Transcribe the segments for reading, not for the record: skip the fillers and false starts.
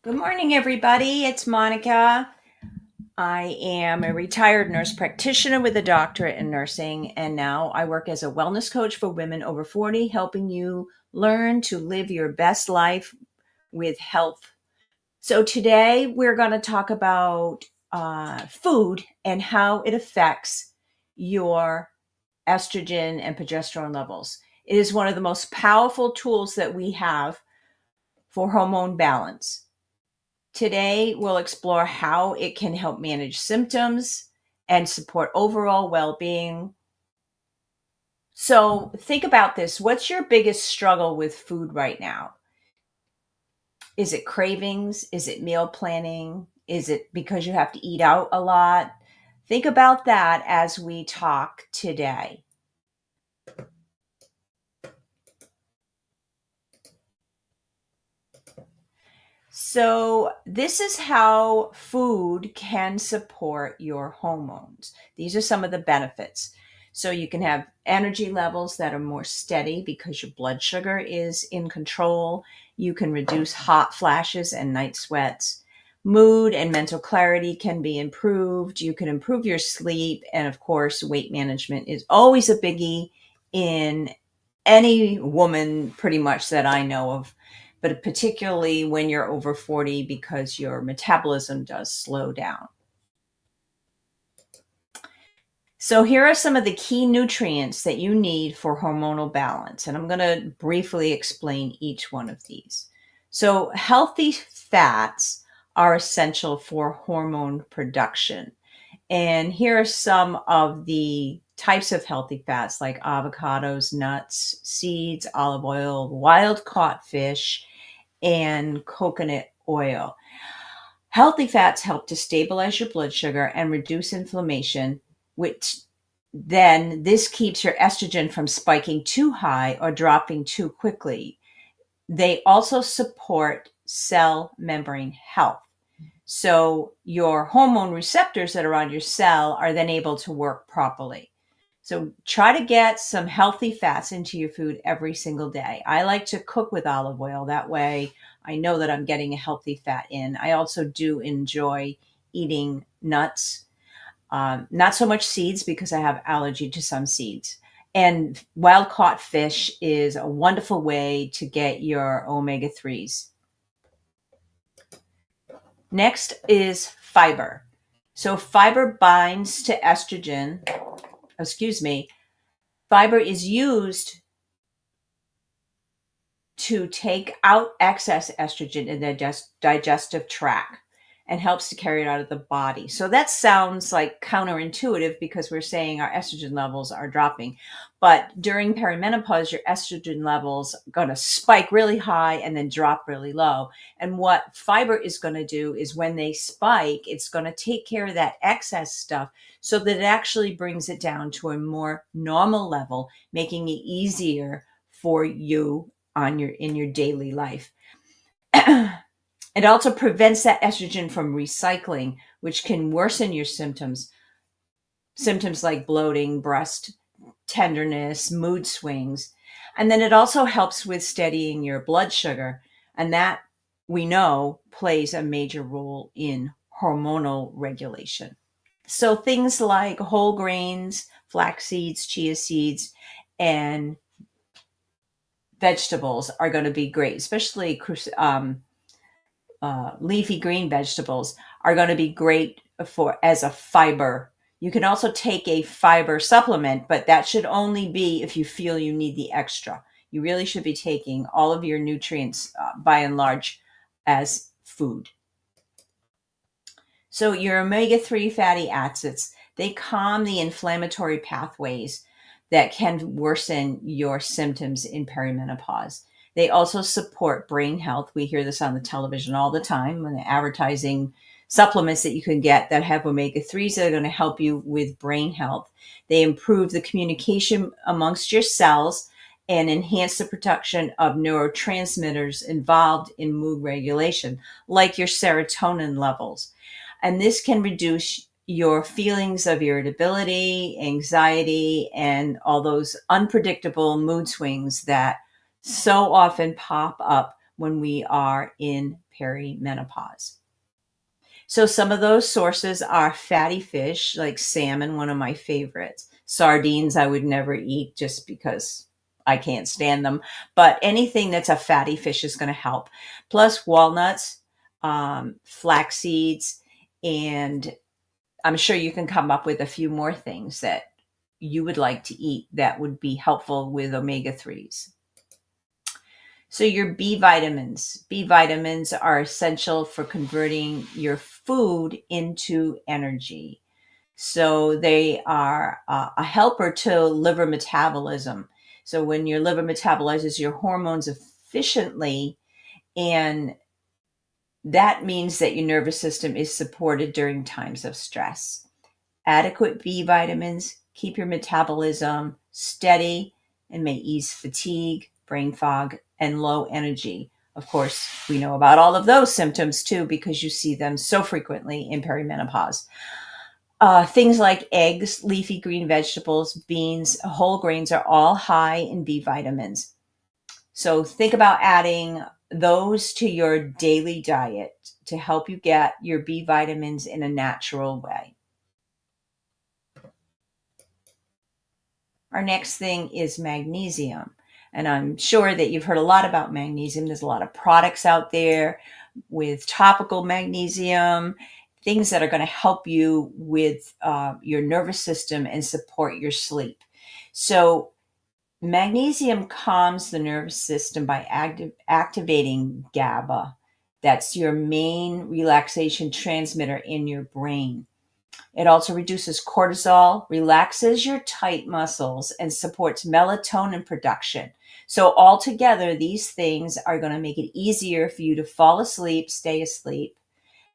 Good morning, everybody. It's Monica. I am a retired nurse practitioner with a doctorate in nursing, and now I work as a wellness coach for women over 40, helping you learn to live your best life with health. So, today we're going to talk about food and how it affects your estrogen and progesterone levels. It is one of the most powerful tools that we have for hormone balance. Today, we'll explore how it can help manage symptoms and support overall well being. So, think about this. What's your biggest struggle with food right now? Is it cravings? Is it meal planning? Is it because you have to eat out a lot? Think about that as we talk today. So, this is how food can support your hormones. These are some of the benefits. So, you can have energy levels that are more steady because your blood sugar is in control. You can reduce hot flashes and night sweats. Mood and mental clarity can be improved. You can improve your sleep. And of course, weight management is always a biggie in any woman, pretty much, that I know of, but particularly when you're over 40 because your metabolism does slow down. So, here are some of the key nutrients that you need for hormonal balance, and I'm going to briefly explain each one of these. So, healthy fats are essential for hormone production. And here are some of the types of healthy fats like avocados, nuts, seeds, olive oil, wild caught fish, and coconut oil. Healthy fats help to stabilize your blood sugar and reduce inflammation, which then this keeps your estrogen from spiking too high or dropping too quickly. They also support cell membrane health. So your hormone receptors that are on your cell are then able to work properly. So try to get some healthy fats into your food every single day. I like to cook with olive oil. That way I know that I'm getting a healthy fat in. I also do enjoy eating nuts, not so much seeds because I have allergy to some seeds. And wild caught fish is a wonderful way to get your omega 3s. Next is fiber. So fiber binds to estrogen. Excuse me. Fiber is used to take out excess estrogen in the digestive tract and helps to carry it out of the body. So that sounds like counterintuitive because we're saying our estrogen levels are dropping. But during perimenopause, your estrogen levels are going to spike really high and then drop really low. And what fiber is going to do is when they spike, it's going to take care of that excess stuff so that it actually brings it down to a more normal level, making it easier for you in your daily life. It also prevents that estrogen from recycling, which can worsen your symptoms. Symptoms like bloating, breast tenderness, mood swings. And then it also helps with steadying your blood sugar. And that, we know, plays a major role in hormonal regulation. So things like whole grains, flax seeds, chia seeds, and vegetables are going to be great, especially leafy green vegetables are going to be great for as a fiber. You can also take a fiber supplement, but that should only be if you feel you need the extra. You really should be taking all of your nutrients by and large as food. So your omega-3 fatty acids, they calm the inflammatory pathways that can worsen your symptoms in perimenopause. They also support brain health. We hear this on the television all the time when they're advertising supplements that you can get that have omega-3s that are going to help you with brain health. They improve the communication amongst your cells and enhance the production of neurotransmitters involved in mood regulation, like your serotonin levels. And this can reduce your feelings of irritability, anxiety, and all those unpredictable mood swings that so often pop up when we are in perimenopause. So some of those sources are fatty fish, like salmon, one of my favorites. Sardines, I would never eat just because I can't stand them. But anything that's a fatty fish is going to help. Plus walnuts, flax seeds, and I'm sure you can come up with a few more things that you would like to eat that would be helpful with omega 3s. So your B vitamins. B vitamins are essential for converting your food into energy. So they are a helper to liver metabolism. So when your liver metabolizes your hormones efficiently, and that means that your nervous system is supported during times of stress. Adequate B vitamins keep your metabolism steady and may ease fatigue, brain fog, and low energy. Of course, we know about all of those symptoms too because you see them so frequently in perimenopause. Things like eggs, leafy green vegetables, beans, whole grains are all high in B vitamins. So think about adding those to your daily diet to help you get your B vitamins in a natural way. Our next thing is magnesium. And I'm sure that you've heard a lot about magnesium. There's a lot of products out there with topical magnesium, things that are going to help you with your nervous system and support your sleep. So magnesium calms the nervous system by activating GABA. That's your main relaxation transmitter in your brain. It also reduces cortisol, relaxes your tight muscles, and supports melatonin production. So altogether, these things are going to make it easier for you to fall asleep, stay asleep,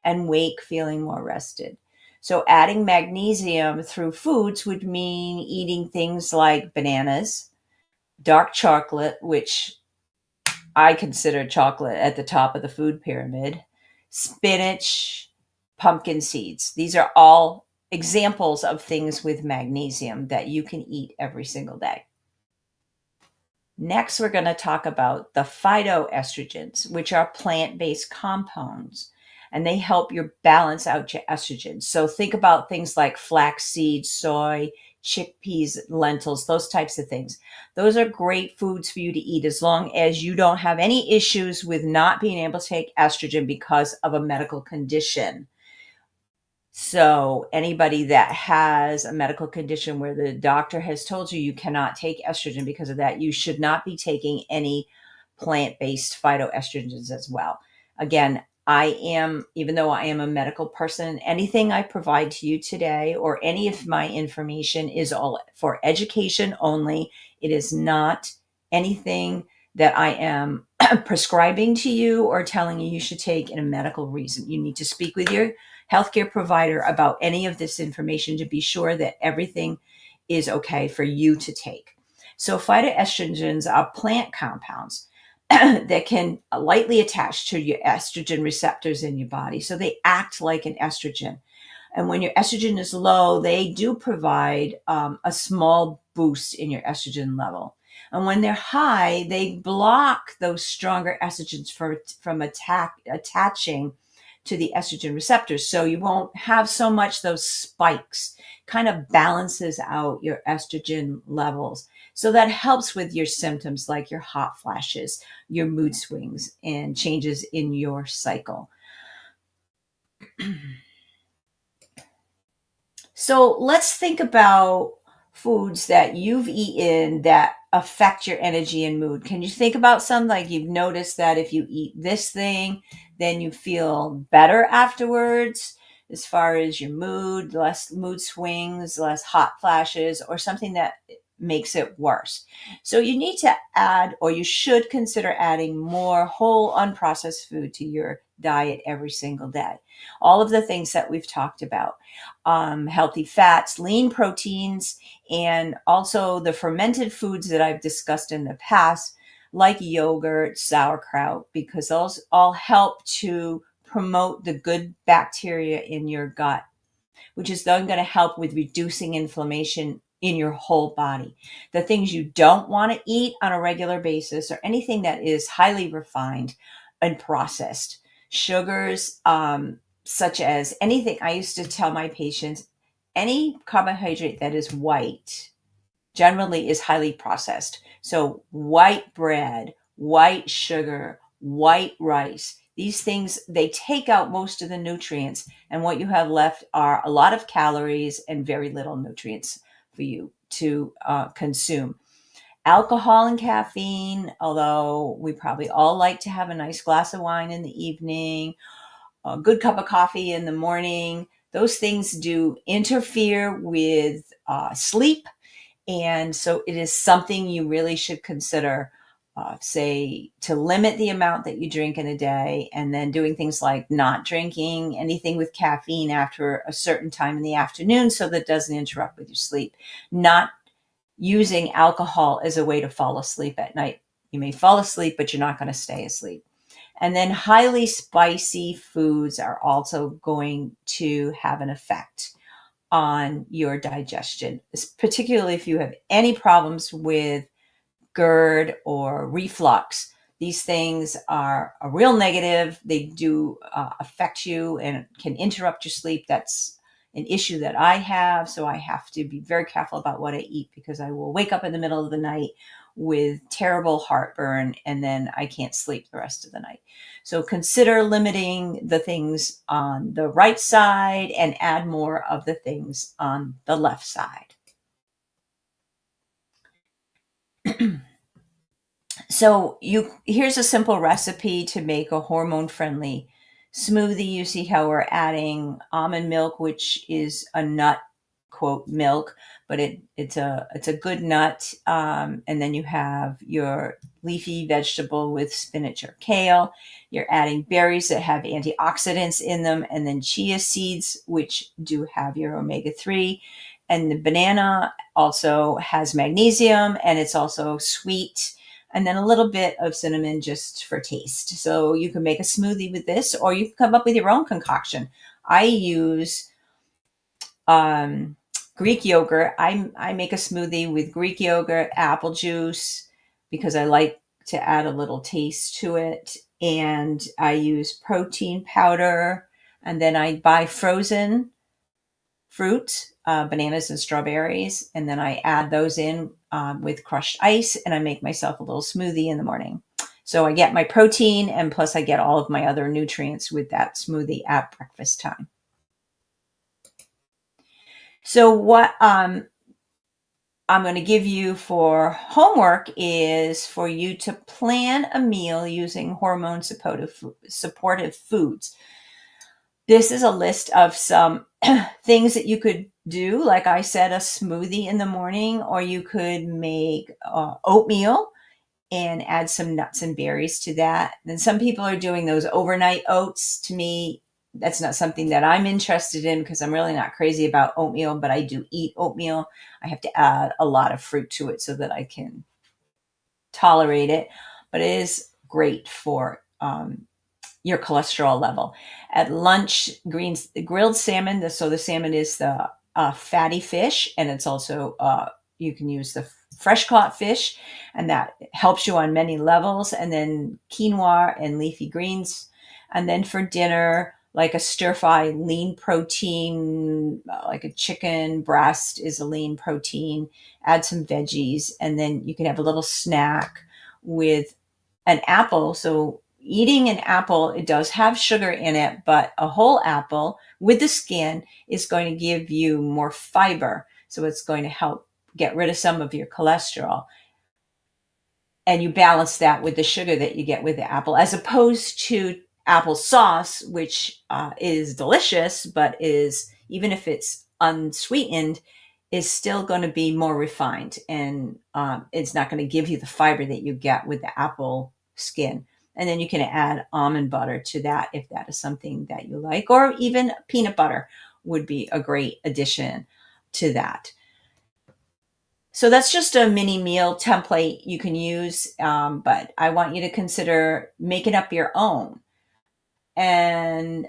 and wake feeling more rested. So adding magnesium through foods would mean eating things like bananas, dark chocolate, which I consider chocolate at the top of the food pyramid, spinach, pumpkin seeds. These are all examples of things with magnesium that you can eat every single day. Next, we're going to talk about the phytoestrogens, which are plant-based compounds, and they help you balance out your estrogen. So think about things like flaxseed, soy, chickpeas, lentils, those types of things. Those are great foods for you to eat as long as you don't have any issues with not being able to take estrogen because of a medical condition. So anybody that has a medical condition where the doctor has told you you cannot take estrogen because of that, you should not be taking any plant-based phytoestrogens as well. Again, even though I am a medical person, anything I provide to you today or any of my information is all for education only. It is not anything that I am prescribing to you or telling you should take in a medical reason. You need to speak with your healthcare provider about any of this information to be sure that everything is okay for you to take. So phytoestrogens are plant compounds that can lightly attach to your estrogen receptors in your body. So they act like an estrogen. And when your estrogen is low, they do provide a small boost in your estrogen level. And when they're high, they block those stronger estrogens from attaching to the estrogen receptors. So you won't have so much those spikes, kind of balances out your estrogen levels. So that helps with your symptoms like your hot flashes, your mood swings, and changes in your cycle. So let's think about foods that you've eaten that affect your energy and mood. Can you think about some like you've noticed that if you eat this thing, then you feel better afterwards as far as your mood, less mood swings, less hot flashes, or something that makes it worse? So you need to add, or you should consider adding more whole unprocessed food to your diet every single day. All of the things that we've talked about. Healthy fats, lean proteins, and also the fermented foods that I've discussed in the past, like yogurt, sauerkraut, because those all help to promote the good bacteria in your gut, which is then going to help with reducing inflammation in your whole body. The things you don't want to eat on a regular basis or anything that is highly refined and processed Sugars, such as anything, I used to tell my patients, any carbohydrate that is white generally is highly processed. So white bread, white sugar, white rice, these things, they take out most of the nutrients. And what you have left are a lot of calories and very little nutrients for you to consume. Alcohol and caffeine, although we probably all like to have a nice glass of wine in the evening, a good cup of coffee in the morning, those things do interfere with sleep, and so it is something you really should consider, say, to limit the amount that you drink in a day, and then doing things like not drinking anything with caffeine after a certain time in the afternoon so that it doesn't interrupt with your sleep. Not using alcohol as a way to fall asleep at night. You may fall asleep, but you're not going to stay asleep. And then highly spicy foods are also going to have an effect on your digestion, particularly if you have any problems with GERD or reflux. These things are a real negative. They do affect you and can interrupt your sleep. That's an issue that I have. So I have to be very careful about what I eat, because I will wake up in the middle of the night with terrible heartburn and then I can't sleep the rest of the night. So consider limiting the things on the right side and add more of the things on the left side. So here's a simple recipe to make a hormone friendly smoothie. You see how we're adding almond milk, which is a nut, quote, milk, but it's a good nut. And then you have your leafy vegetable with spinach or kale. You're adding berries that have antioxidants in them, and then chia seeds, which do have your omega-3. And the banana also has magnesium, and it's also sweet, and then a little bit of cinnamon just for taste. So you can make a smoothie with this, or you can come up with your own concoction. I use Greek yogurt. I make a smoothie with Greek yogurt, apple juice, because I like to add a little taste to it. And I use protein powder, and then I buy frozen fruit, bananas and strawberries, and then I add those in with crushed ice, and I make myself a little smoothie in the morning. So I get my protein, and plus I get all of my other nutrients with that smoothie at breakfast time. So what I'm going to give you for homework is for you to plan a meal using hormone supportive foods. This is a list of some things that you could do. Like I said, a smoothie in the morning, or you could make oatmeal and add some nuts and berries to that. And some people are doing those overnight oats. To me, that's not something that I'm interested in, because I'm really not crazy about oatmeal, but I do eat oatmeal. I have to add a lot of fruit to it so that I can tolerate it, but it is great for your cholesterol level. At lunch, grilled salmon. So the salmon is the fatty fish, and it's also you can use the fresh caught fish, and that helps you on many levels. And then quinoa and leafy greens. And then for dinner, like a stir fry lean protein, like a chicken breast is a lean protein. Add some veggies, and then you can have a little snack with an apple. So eating an apple, it does have sugar in it, but a whole apple with the skin is going to give you more fiber. So it's going to help get rid of some of your cholesterol. And you balance that with the sugar that you get with the apple, as opposed to applesauce, which is delicious, but is, even if it's unsweetened, is still going to be more refined, and it's not going to give you the fiber that you get with the apple skin. And then you can add almond butter to that if that is something that you like, or even peanut butter would be a great addition to that. So that's just a mini meal template you can use, but I want you to consider making up your own. And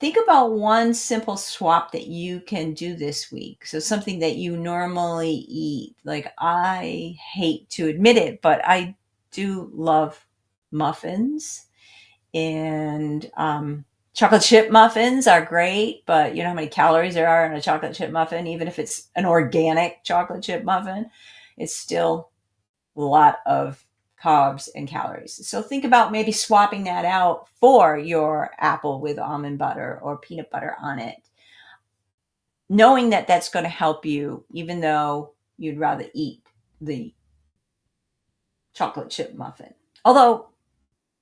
think about one simple swap that you can do this week. So something that you normally eat. Like, I hate to admit it, but I do love muffins. And chocolate chip muffins are great, but you know how many calories there are in a chocolate chip muffin? Even if it's an organic chocolate chip muffin, it's still a lot of carbs and calories. So think about maybe swapping that out for your apple with almond butter or peanut butter on it, knowing that that's going to help you, even though you'd rather eat the chocolate chip muffin. Although,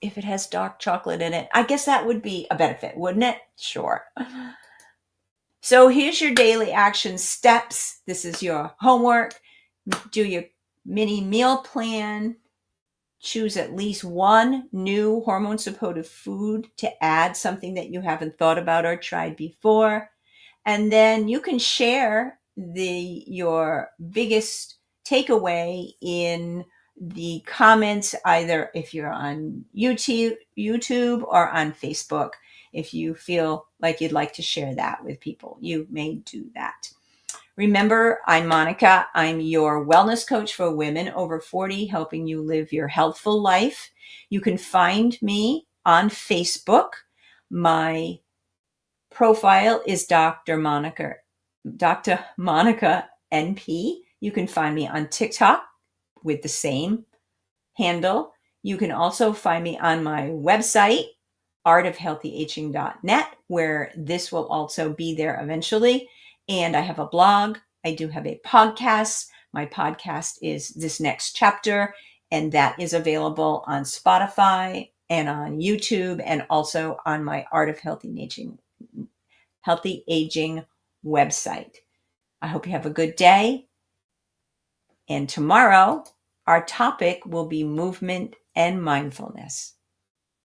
if it has dark chocolate in it, I guess that would be a benefit, wouldn't it? Sure. So here's your daily action steps. This is your homework. Do your mini meal plan. Choose at least one new hormone supportive food to add, something that you haven't thought about or tried before. And then you can share your biggest takeaway in the comments, either if you're on YouTube or on Facebook. If you feel like you'd like to share that with people, you may do that. Remember, I'm Monica. I'm your wellness coach for women over 40, helping you live your healthful life. You can find me on Facebook. My profile is Dr. Monica NP. You can find me on TikTok with the same handle. You can also find me on my website, artofhealthyaging.net, where this will also be there eventually. And I have a blog. I do have a podcast. My podcast is This Next Chapter, and that is available on Spotify and on YouTube, and also on my Art of Healthy Aging website. I hope you have a good day. And tomorrow, our topic will be movement and mindfulness.